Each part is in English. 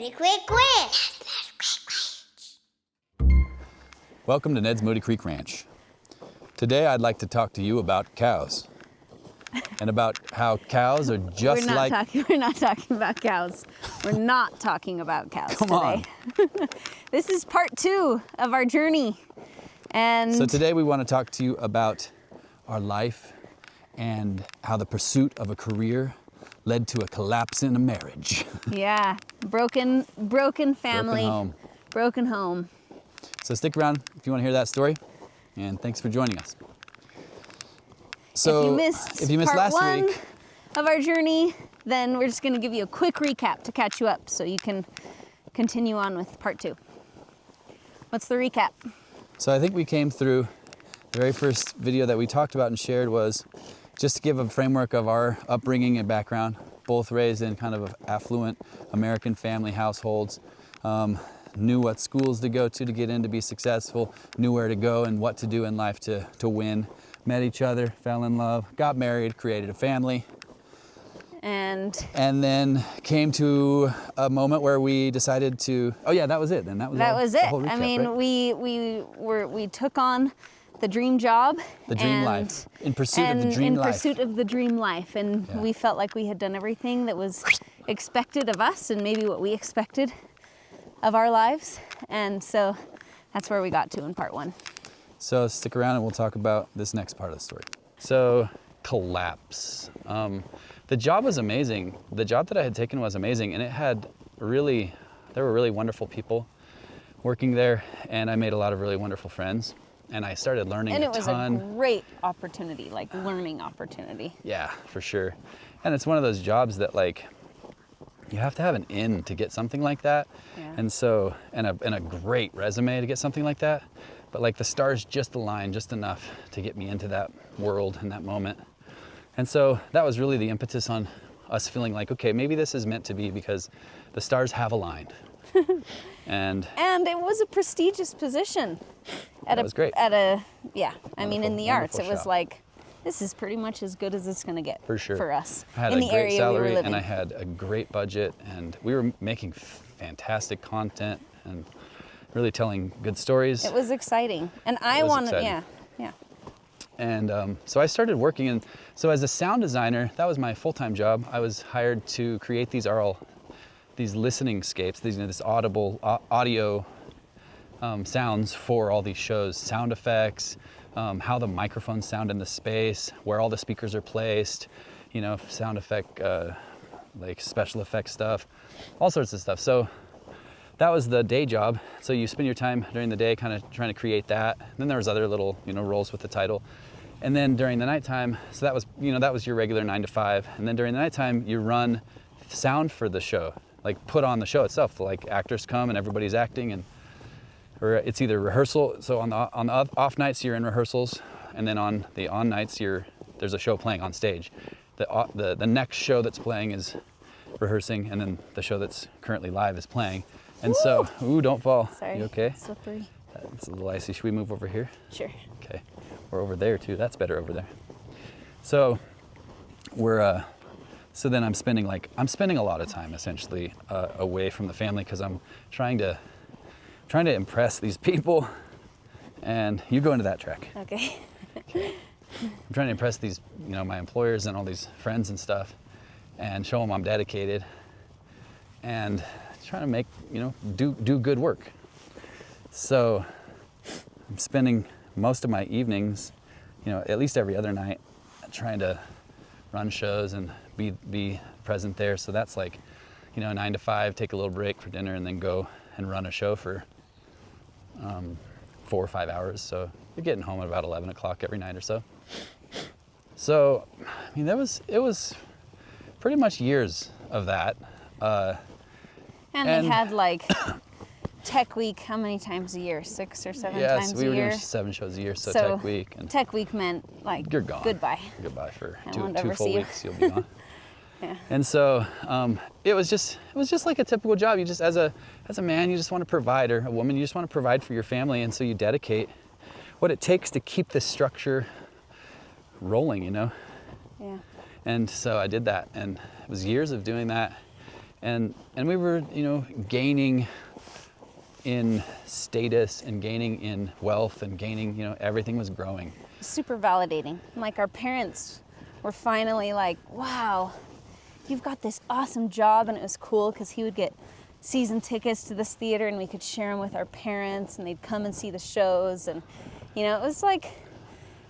Moody Creek Ranch. Welcome to Ned's Moody Creek Ranch. Today I'd like to talk to you about cows and about how cows are just We're not talking about cows. We're not talking about cows Come today. on. This is part 2 of our journey. And So today we want to talk to you about our life and how the pursuit of a career led to a collapse in a marriage. yeah, broken family, broken home. So stick around if you want to hear that story, and thanks for joining us. So if you missed last part 1 week of our journey, then we're just going to give you a quick recap to catch you up so you can continue on with part 2. What's the recap? So I think we came through, the very first video that we talked about and shared was just to give a framework of our upbringing and background, both raised in kind of affluent American family households, knew what schools to go to get in to be successful, knew where to go and what to do in life to win, met each other, fell in love, got married, created a family. And then came to a moment where we decided to, oh yeah, that was it. Then that was it. The whole recap, I mean, right? we took on the dream job. The dream life. In pursuit of the dream life. In pursuit of the dream life. And we felt like we had done everything that was expected of us and maybe what we expected of our lives. And so that's where we got to in part 1. So stick around and we'll talk about this next part of the story. So collapse. The job was amazing. The job that I had taken was amazing, and there were really wonderful people working there, and I made a lot of really wonderful friends, and I started learning a ton. And it was a great opportunity, like learning opportunity. Yeah, for sure. And it's one of those jobs that like, you have to have an in to get something like that. Yeah. And so, and a great resume to get something like that. But like the stars just aligned just enough to get me into that world in that moment. And so that was really the impetus on us feeling like, okay, maybe this is meant to be because the stars have aligned. And it was a prestigious position. That was great. I mean, in the arts, it was like, this is pretty much as good as it's going to get for sure for us. I had in a the great area salary, we were living. and I had a great budget, and we were making fantastic content and really telling good stories. It was exciting, and I wanted, yeah. And so I started working, and so as a sound designer, that was my full-time job. I was hired to create these listening scapes, this audible audio sounds for all these shows, sound effects, how the microphones sound in the space, where all the speakers are placed, sound effect, like special effects stuff, all sorts of stuff. So that was the day job. So you spend your time during the day kind of trying to create that. Then there was other little, roles with the title. And then during the nighttime, so that was your regular 9 to 5. And then during the nighttime, you run sound for the show, like put on the show itself. Like actors come and everybody's acting, or it's either rehearsal. So on the off nights, you're in rehearsals. And then on the on nights, there's a show playing on stage. The next show that's playing is rehearsing, and then the show that's currently live is playing. And so, don't fall. Sorry. You okay? Slippery. It's a little icy. Should we move over here? Sure. Okay. We're over there too. That's better over there. So so then I'm spending a lot of time essentially away from the family because I'm trying to impress these people. And you go into that track. Okay. I'm trying to impress these, my employers and all these friends and stuff, and show them I'm dedicated, and trying to make, do good work. So I'm spending most of my evenings, at least every other night, trying to run shows and be present there. So that's like, 9 to 5, take a little break for dinner, and then go and run a show for 4 or 5 hours. So you're getting home at about 11 o'clock every night or so. So, I mean, it was pretty much years of that. And they had like Tech Week, how many times a year? 6 or 7 times a year? Yes, we were doing 7 shows a year, so Tech Week. And Tech Week meant like, you're gone. Goodbye. Goodbye for I two won't ever full see you. weeks, you'll be gone. Yeah. And so it was just like a typical job. You just, as a man, you just want to provide, or a woman, you just want to provide for your family, and so you dedicate what it takes to keep this structure rolling, Yeah. And so I did that, and it was years of doing that. And we were, gaining in status and gaining in wealth and gaining, everything was growing. Super validating. Like our parents were finally like, wow, you've got this awesome job. And it was cool because he would get season tickets to this theater and we could share them with our parents and they'd come and see the shows. And, it was like,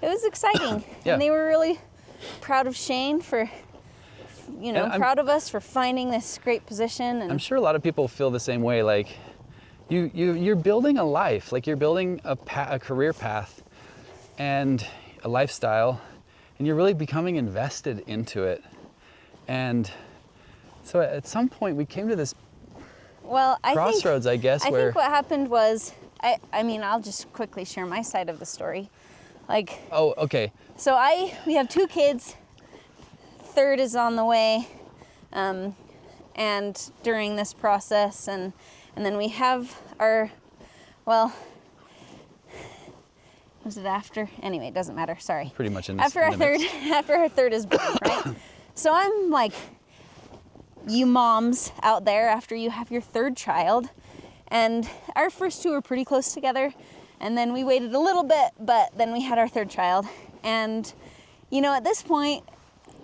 it was exciting. Yeah. And they were really proud of Shane for, proud of us for finding this great position. And I'm sure a lot of people feel the same way. Like you're building a life, like you're building a career path and a lifestyle, and you're really becoming invested into it. And so at some point we came to this crossroads, I guess. I think what happened was, I'll just quickly share my side of the story. Like, oh, okay. So we have 2 kids. Third is on the way, and during this process, and then we have was it after? Anyway, it doesn't matter. Sorry. Pretty much in this. After our third is born, right? So I'm like, you moms out there, after you have your 3rd child, and our first 2 were pretty close together, and then we waited a little bit, but then we had our 3rd child, and at this point,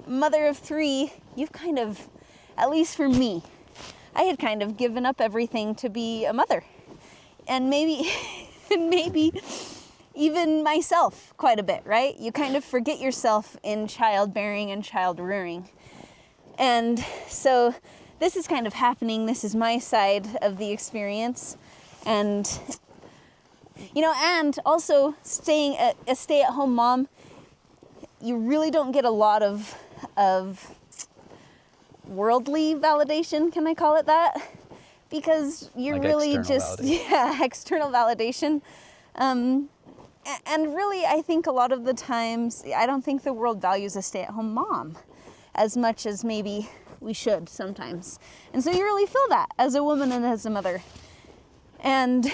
mother of 3, you've kind of, at least for me, I had kind of given up everything to be a mother, and maybe even myself quite a bit, right? You kind of forget yourself in childbearing and child rearing. And so this is kind of happening. This is my side of the experience. And, and also staying a stay-at-home mom, you really don't get a lot of worldly validation, can I call it that? Because you're like really external validation. And really, I think a lot of the times, I don't think the world values a stay-at-home mom as much as maybe we should sometimes. And so you really feel that as a woman and as a mother. And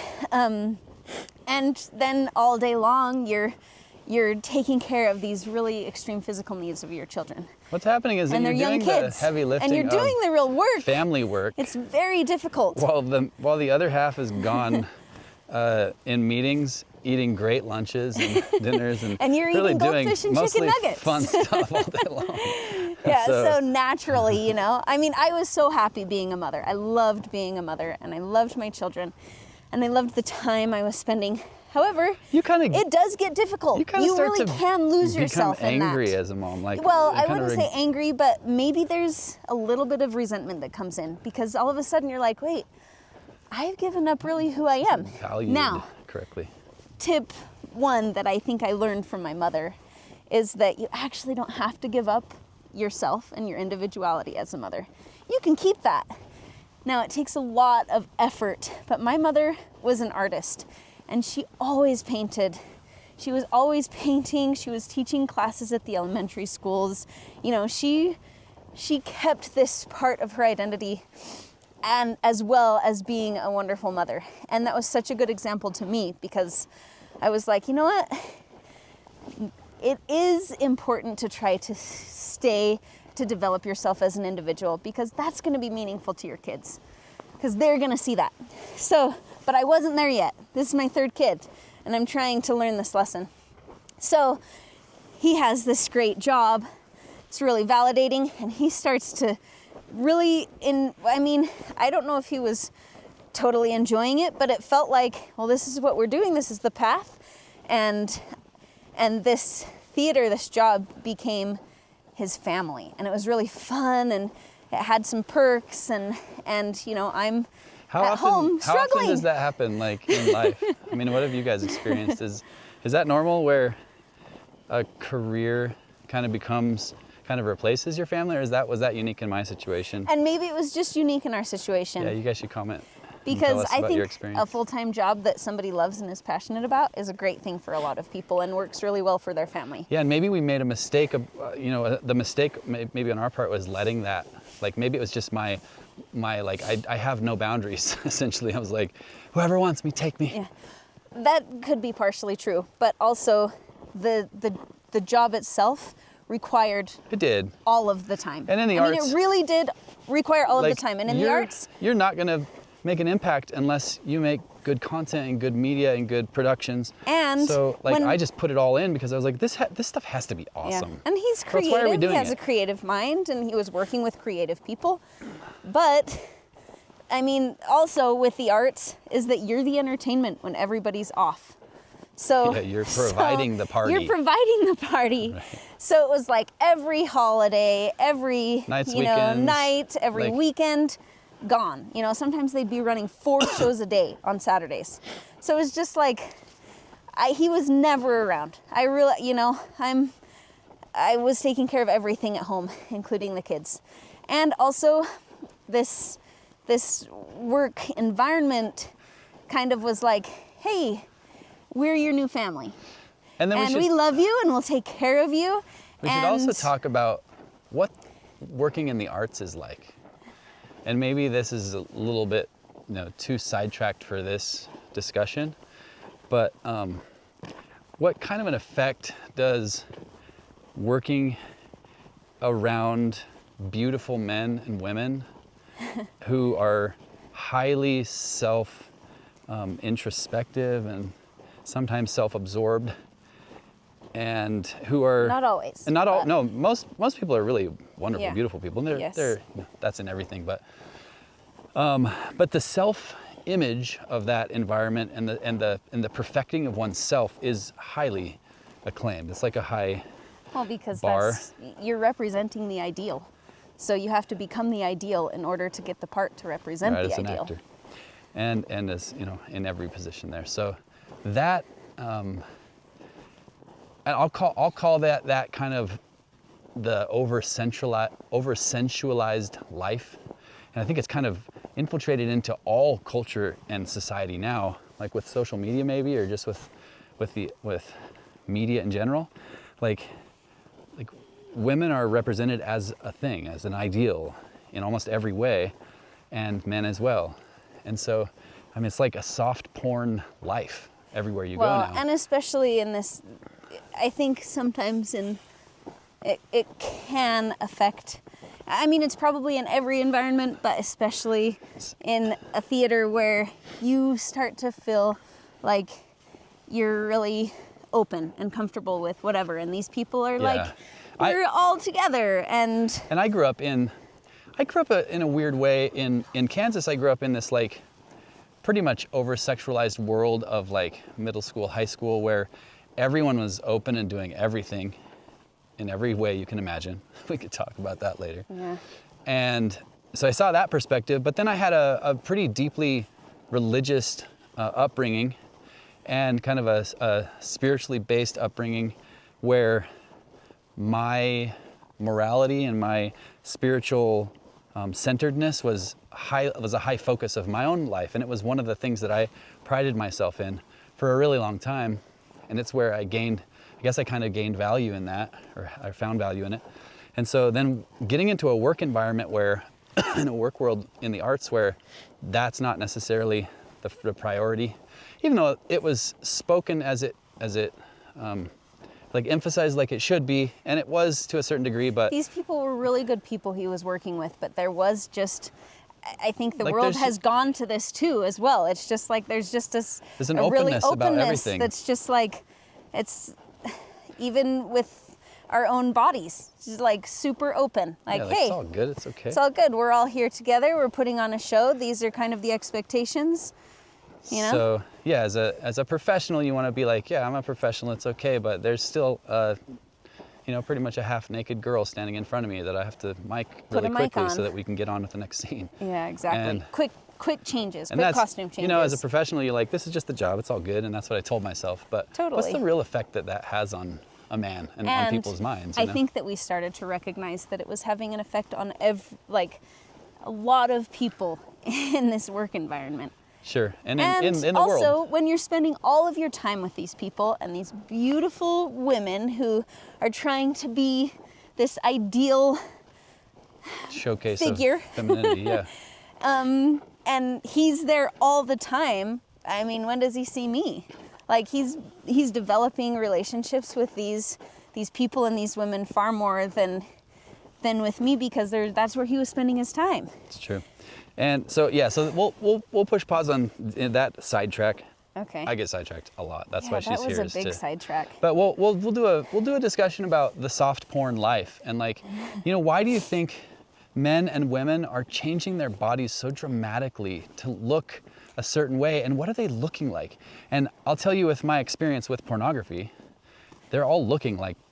then all day long, you're taking care of these really extreme physical needs of your children. What's happening is that you're doing the heavy lifting, and you're doing the real work, family work. It's very difficult. While the other half is gone in meetings, eating great lunches and dinners, and you're really eating goldfish and doing chicken nuggets. fun stuff all day long. Yeah, so naturally, I was so happy being a mother. I loved being a mother, and I loved my children, and I loved the time I was spending. However, it does get difficult. You really can lose yourself in that. Become angry as a mom. Well, I wouldn't say angry, but maybe there's a little bit of resentment that comes in, because all of a sudden you're like, wait, I've given up really who I am. Valued now, correctly. Tip 1 that I think I learned from my mother is that you actually don't have to give up yourself and your individuality as a mother. You can keep that. Now, it takes a lot of effort, but my mother was an artist, and she always painted. She was always painting. She was teaching classes at the elementary schools. She kept this part of her identity, and as well as being a wonderful mother. And that was such a good example to me, because I was like, you know what? It is important to try to develop yourself as an individual, because that's going to be meaningful to your kids, because they're going to see that. So, but I wasn't there yet. This is my 3rd kid, and I'm trying to learn this lesson. So he has this great job. It's really validating, and he starts to really, I don't know if he was totally enjoying it, but it felt like, well, this is what we're doing. This is the path. And this theater, this job became his family, and it was really fun, and it had some perks, and I'm home struggling. How often does that happen, like, in life? What have you guys experienced? Is that normal, where a career kind of replaces your family, or was that unique in my situation? And maybe it was just unique in our situation. Yeah, you guys should comment. Because I think a full-time job that somebody loves and is passionate about is a great thing for a lot of people and works really well for their family. Yeah, and maybe we made a mistake of, the mistake maybe on our part was letting that, like, maybe it was just my I have no boundaries, essentially. I was like, whoever wants me, take me. Yeah, that could be partially true, but also the job itself required It did. all of the time. And in the I mean, arts, it really did require all of the time. And in the arts, you're not going to make an impact unless you make good content and good media and good productions. And so, like, when- I just put it all in because I was like, this stuff has to be yeah. awesome. And he's So that's creative. why are we He doing has it? a creative mind, and he was working with creative people. But I mean, also with the arts is that you're the entertainment when everybody's off. So Yeah, you're providing the party. You're providing the party. Right. So it was like every holiday, every Nights, night, weekends, every like- weekend, gone. You know, sometimes they'd be running 4 shows a day on Saturdays. So it was just like, he was never around. I really, you know, I was taking care of everything at home, including the kids. And also this work environment kind of was like, hey, we're your new family. And then We love you and we'll take care of you. We should also talk about what working in the arts is like. And maybe this is a little bit, you know, too sidetracked for this discussion, but what kind of an effect does working around beautiful men and women who are highly introspective and sometimes self-absorbed, and who are Not always. and not all. No, most people are really wonderful, Yeah. beautiful people, and Yes. they're that's in everything. But the self-image of that environment and the perfecting of oneself is highly acclaimed. It's like a high. Well, because bar. you're representing the ideal. So you have to become the ideal in order to get the part to represent Right, the as an ideal. actor, and as you know, in every position there. So that, and I'll call that kind of the over sensualized life, and I think it's kind of infiltrated into all culture and society now, like with social media maybe, or just with media in general, like women are represented as a thing, as an ideal in almost every way, and men as well. And so, I mean, it's like a soft porn life everywhere you go now. And especially in this, I think sometimes it can affect, I mean, it's probably in every environment, but especially in a theater where you start to feel like you're really open and comfortable with whatever. And these people are like, we're all together. And I grew up in a weird way in Kansas. I grew up in this like pretty much over-sexualized world of like middle school, high school, where everyone was open and doing everything in every way you can imagine. We could talk about that later. yeah. And so I saw that perspective, but then I had a pretty deeply religious upbringing and kind of a spiritually based upbringing where my morality and my spiritual centeredness was a high focus of my own life, and it was one of the things that I prided myself in for a really long time, and it's where I kind of gained value in that, or I found value in it. And so then getting into a work environment where, in a work world in the arts where that's not necessarily the priority, even though it was spoken as it like emphasized like it should be, and it was to a certain degree, but These people were really good people he was working with, but there was just, I think the Like, world there's- has gone to this too as well. It's just like there's just There's an a really openness about everything. that's just like, it's even with our own bodies, it's just like super open. Like, yeah, like, hey, it's all good, it's okay. it's all good. We're all here together. We're putting on a show. These are kind of the expectations, you know? So yeah, as a professional, you want to be like, yeah, I'm a professional, it's okay, but there's still pretty much a half-naked girl standing in front of me that I have to mic Put really a mic quickly on. so that we can get on with the next scene. Yeah, exactly. And- Quick changes, And quick that's, costume changes. you know, as a professional, you're like, this is just the job, it's all good, and that's what I told myself. But what's Totally. the real effect that has on a man and on people's minds? I You know? think that we started to recognize that it was having an effect on a lot of people in this work environment. Sure, and And in the also, world. when you're spending all of your time with these people and these beautiful women who are trying to be this ideal, Showcase figure. of femininity, yeah. and he's there all the time. I mean, when does he see me? Like he's developing relationships with these these people and these women far more than with me, because that's where he was spending his time. It's true. And so we'll push pause on that sidetrack. Okay. I get sidetracked a lot. That's why she's here. That was a big sidetrack. But we'll do a discussion about the soft porn life, and like, why do you think men and women are changing their bodies so dramatically to look a certain way, and what are they looking like? And I'll tell you, with my experience with pornography, they're all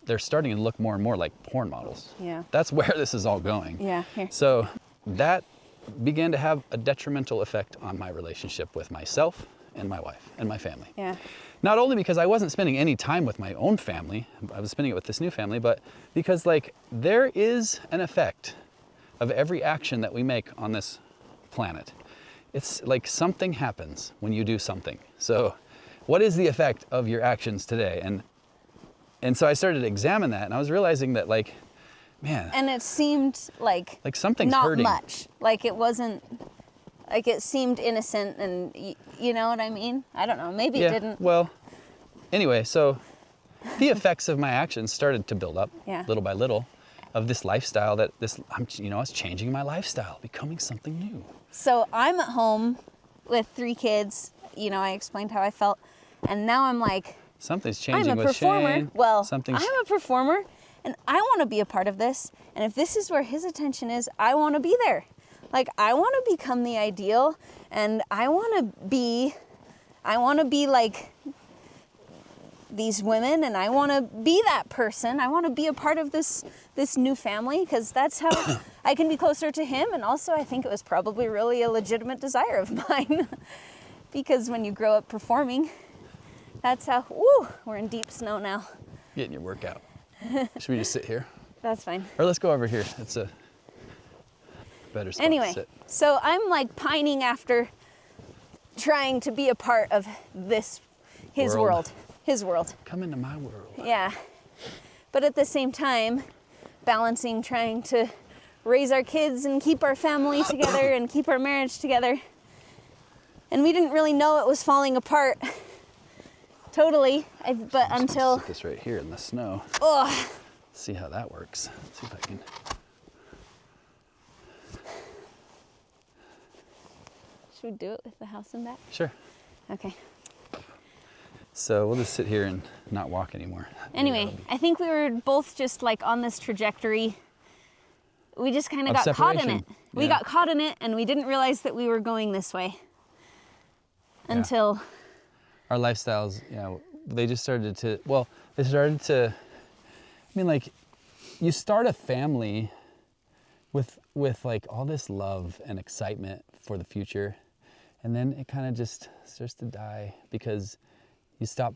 they're starting to look more and more like porn models. Yeah. That's where this is all going. Yeah. Here. So that began to have a detrimental effect on my relationship with myself and my wife and my family. Yeah. Not only because I wasn't spending any time with my own family, I was spending it with this new family, but because there is an effect of every action that we make on this planet. It's like something happens when you do something. So what is the effect of your actions today? And so I started to examine that, and I was realizing that man. And it seemed like something's not hurting. much. Like it wasn't, like it seemed innocent, and you know what I mean? I don't know, maybe it didn't. Well, anyway, so the effects of my actions started to build up little by little, of this lifestyle I was changing my lifestyle, becoming something new. So I'm at home with 3 kids, I explained how I felt, and now I'm like, something's changing I'm a with performer. Shane. Well, I'm a performer, and I want to be a part of this, and if this is where his attention is, I want to be there. Like, I want to become the ideal, and I want to be like these women, and I want to be that person. I want to be a part of this new family, because that's how I can be closer to him. And also, I think it was probably really a legitimate desire of mine, because when you grow up performing, that's how. Woo, we're in deep snow now. Getting your workout. Should we just sit here? That's fine. Or let's go over here. It's a better spot to sit. So I'm pining after trying to be a part of his world. His world. Come into my world. Yeah. But at the same time, balancing trying to raise our kids and keep our family together and keep our marriage together. And we didn't really know it was falling apart totally, but until... Sit this right here in the snow. Oh. See how that works. Let's see if I can... Should we do it with the house in back? Sure. Okay. So we'll just sit here and not walk anymore. Anyway, I think we were both just on this trajectory. We just kind of got caught in it. We got caught in it, and we didn't realize that we were going this way until... Our lifestyles, they just started to, you start a family with all this love and excitement for the future, and then it kind of just starts to die because you stop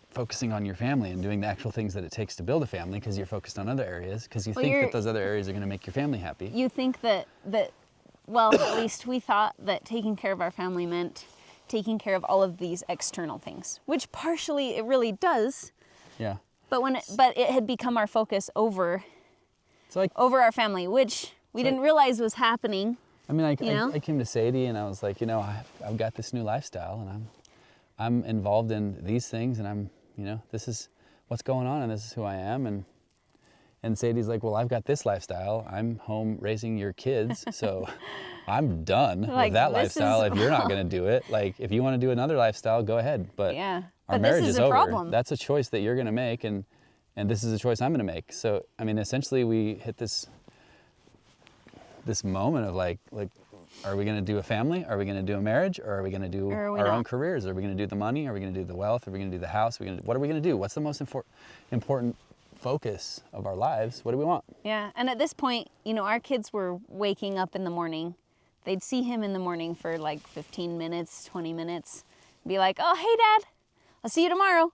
focusing on your family and doing the actual things that it takes to build a family, because you're focused on other areas, because you think that those other areas are going to make your family happy. You think that at least we thought that taking care of our family meant taking care of all of these external things, which partially it really does. Yeah. But it had become our focus over our family, which we didn't realize was happening. I mean, I came to Sadie and I was like, I've got this new lifestyle, and I'm involved in these things, and I'm, this is what's going on, and this is who I am. And Sadie's like, well, I've got this lifestyle. I'm home raising your kids, so I'm done with that lifestyle. If you're not going to do it, if you want to do another lifestyle, go ahead. But our marriage is over. Problem. That's a choice that you're going to make, and this is a choice I'm going to make. So, I mean, essentially, we hit this moment of are we going to do a family? Are we going to do a marriage? Or are we going to do our own careers? Are we going to do the money? Are we going to do the wealth? Are we going to do the house? What are we going to do? What's the most important focus of our lives? What do we want? Yeah. And at this point, our kids were waking up in the morning. They'd see him in the morning for 15 minutes, 20 minutes, be like, oh, hey, Dad, I'll see you tomorrow.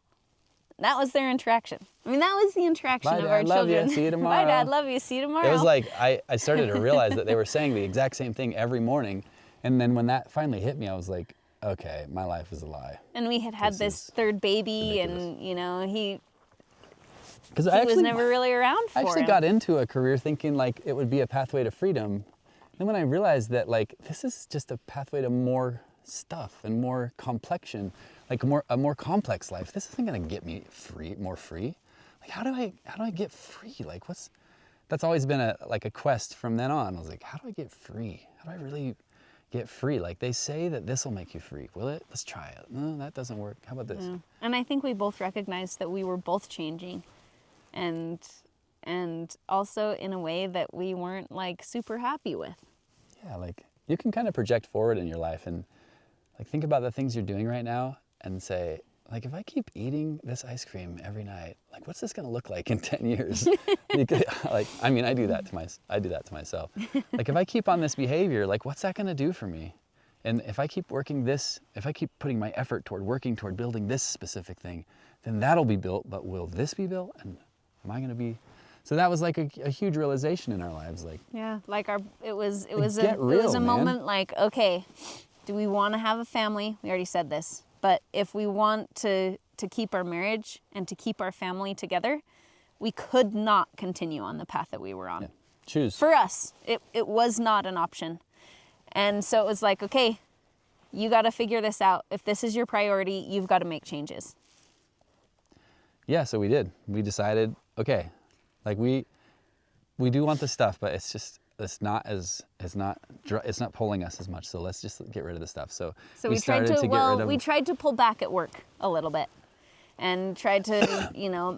That was their interaction. I mean, that was the interaction of our children. Bye, Dad, love you, see you tomorrow. Bye, Dad, love you, see you tomorrow. It was I started to realize that they were saying the exact same thing every morning. And then when that finally hit me, I was like, okay, my life is a lie. And we had this third baby, ridiculous. And, he was never really around for I actually got into a career thinking it would be a pathway to freedom. Then when I realized that this is just a pathway to more stuff and more complexion, a more complex life. This isn't gonna get me more free. like, how do I get free? Like, that's always been a quest from then on. I was like, how do I get free? How do I really get free? Like, they say that this will make you free. Will it? Let's try it. No, that doesn't work. How about this? Yeah. And I think we both recognized that we were both changing, and also in a way that we weren't like super happy with. Yeah, like you can kind of project forward in your life and like think about the things you're doing right now and say, like, if I keep eating this ice cream every night, like, what's this going to look like in 10 years? Because, like, I mean, I do that to myself. Like, if I keep on this behavior, like, what's that going to do for me? And if I keep putting my effort toward working toward building this specific thing, then that'll be built, but will this be built? And am I going to be? So that was like a huge realization in our lives. Like, yeah, like it was get real, a man. moment like, okay, do we want to have a family? We already said this. But if we want to keep our marriage and to keep our family together, we could not continue on the path that we were on. yeah. Choose. For us, it was not an option. And so it was like, okay, you got to figure this out. If this is your priority, you've got to make changes. Yeah, so we did. We decided, okay, like we do want this stuff, but it's not pulling us as much. So let's just get rid of the stuff. So we tried we tried to pull back at work a little bit and tried to,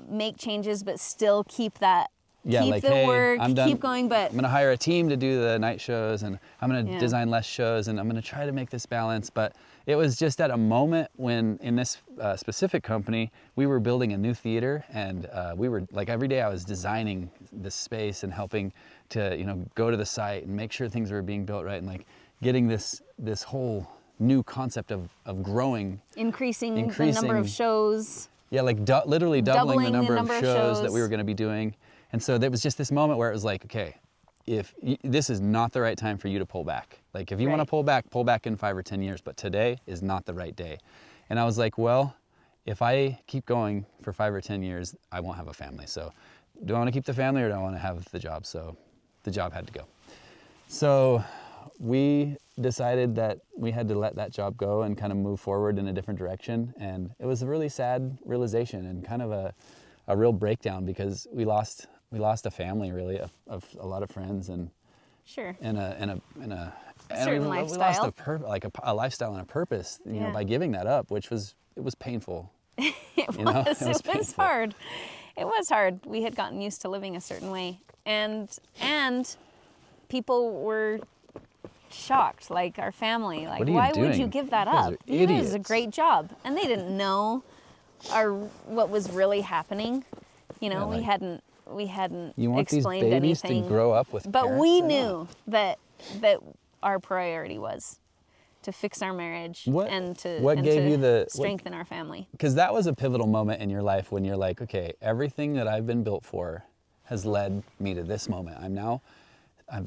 make changes, but still keep that, keep the work, keep going. But I'm going to hire a team to do the night shows, and I'm going to design less shows, and I'm going to try to make this balance. But it was just at a moment when in this specific company, we were building a new theater, and we were like, every day I was designing this space and helping to, go to the site and make sure things were being built right, and like getting this whole new concept of growing. Increasing the number of shows. Yeah, like literally doubling the number of shows that we were going to be doing. And so there was just this moment where it was like, okay, this is not the right time for you to pull back. Like, if you want to pull back in 5 or 10 years, but today is not the right day. And I was like, well, if I keep going for 5 or 10 years, I won't have a family. So do I want to keep the family or do I want to have the job? So the job had to go. So we decided that we had to let that job go and kind of move forward in a different direction. And it was a really sad realization and kind of a real breakdown, because we lost a family, really, of a lot of friends, and sure, and certain we lifestyle. lost a lifestyle and a purpose, by giving that up, which was painful. It was hard. It was hard. We had gotten used to living a certain way, and people were shocked, like our family, like, why would you give that up? It was a great job, and they didn't know what was really happening. We hadn't you want explained these babies anything. to grow up with but parents we knew that our priority was to fix our marriage and to strengthen our family. Because that was a pivotal moment in your life when you're like, okay, everything that I've been built for has led me to this moment. I've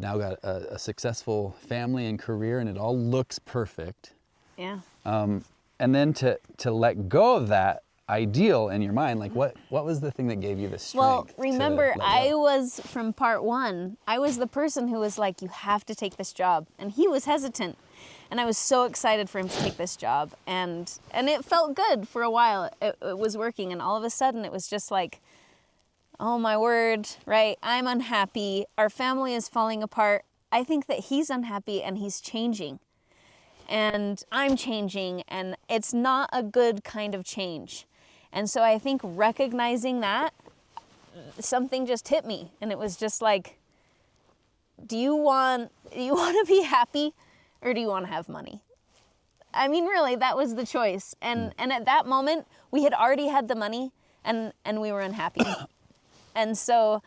now got a successful family and career, and it all looks perfect. Yeah. And then to let go of that ideal in your mind, like what was the thing that gave you the strength? Well, remember, I was, from part one, I was the person who was like, you have to take this job. And he was hesitant. And I was so excited for him to take this job. And it felt good for a while. It was working. And all of a sudden it was just like, oh my word, right? I'm unhappy. Our family is falling apart. I think that he's unhappy and he's changing. And I'm changing, and it's not a good kind of change. And so I think recognizing that, something just hit me, and it was just like, do you want to be happy, or do you want to have money? I mean, really, that was the choice. And at that moment, we had already had the money, and we were unhappy. And so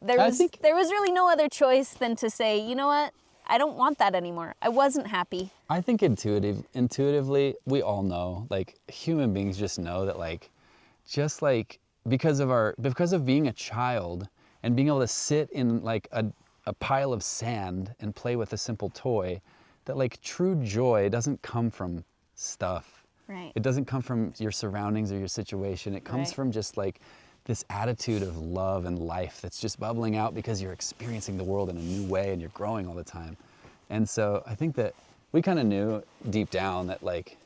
there was really no other choice than to say, you know what? I don't want that anymore. I wasn't happy. I think intuitively, we all know, like, human beings just know that, like, just like because of being a child and being able to sit in like a pile of sand and play with a simple toy, that like true joy doesn't come from stuff. Right. It doesn't come from your surroundings or your situation. It comes from just like this attitude of love and life that's just bubbling out because you're experiencing the world in a new way and you're growing all the time. And so I think that we kind of knew deep down that, like,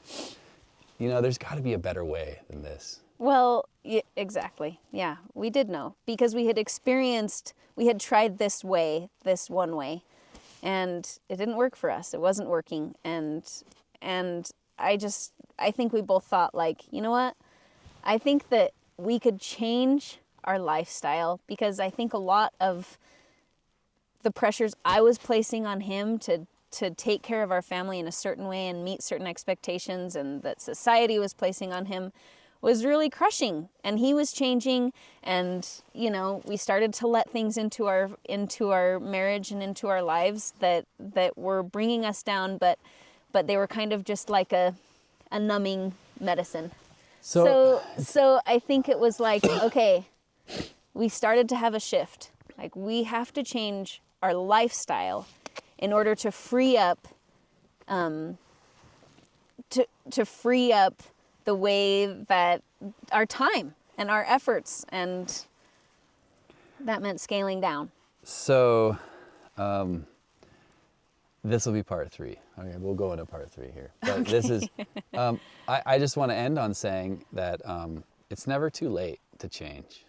there's got to be a better way than this. Well, Yeah, exactly. Yeah, we did know because we had tried this one way, and it didn't work for us. It wasn't working. And I think we both thought, like, you know what? I think that we could change our lifestyle, because I think a lot of the pressures I was placing on him to take care of our family in a certain way and meet certain expectations, and that society was placing on him, was really crushing. And he was changing, and we started to let things into our marriage and into our lives that were bringing us down, but they were kind of just like a numbing medicine. So I think it was like, okay, we started to have a shift. Like, we have to change our lifestyle in order to free up, to free up the way that our time and our efforts, and that meant scaling down. So, this will be part 3. Okay, we'll go into part 3 here. But okay. This is, I just want to end on saying that it's never too late to change.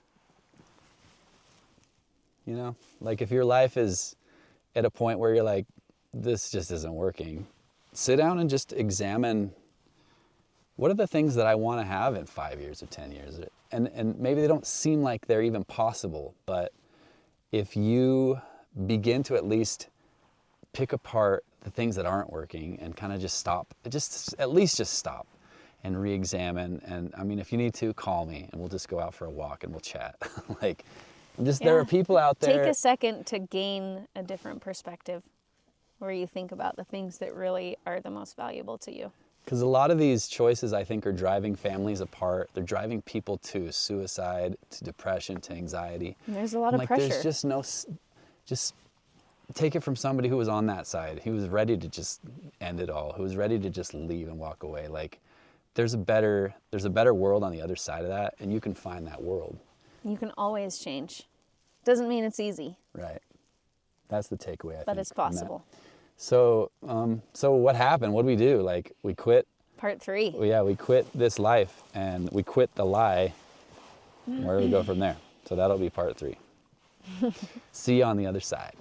Like, if your life is at a point where you're like, this just isn't working, sit down and just examine, what are the things that I want to have in 5 years or 10 years? And maybe they don't seem like they're even possible, but if you begin to at least pick apart the things that aren't working and kind of just stop, at least stop and re-examine. And I mean, if you need to, call me and we'll just go out for a walk and we'll chat. There are people out there. Take a second to gain a different perspective where you think about the things that really are the most valuable to you. Because a lot of these choices, I think, are driving families apart. They're driving people to suicide, to depression, to anxiety. And there's a lot of pressure. There's just take it from somebody who was on that side. He was ready to just end it all. Who was ready to just leave and walk away. Like, there's a better world on the other side of that, and you can find that world. You can always change. Doesn't mean it's easy. Right. That's the takeaway, I think. But it's possible. So what happened? What did we do? Like, we quit. Part 3. Well, yeah, we quit this life, and we quit the lie. Where do we go from there? So that'll be part 3. See you on the other side.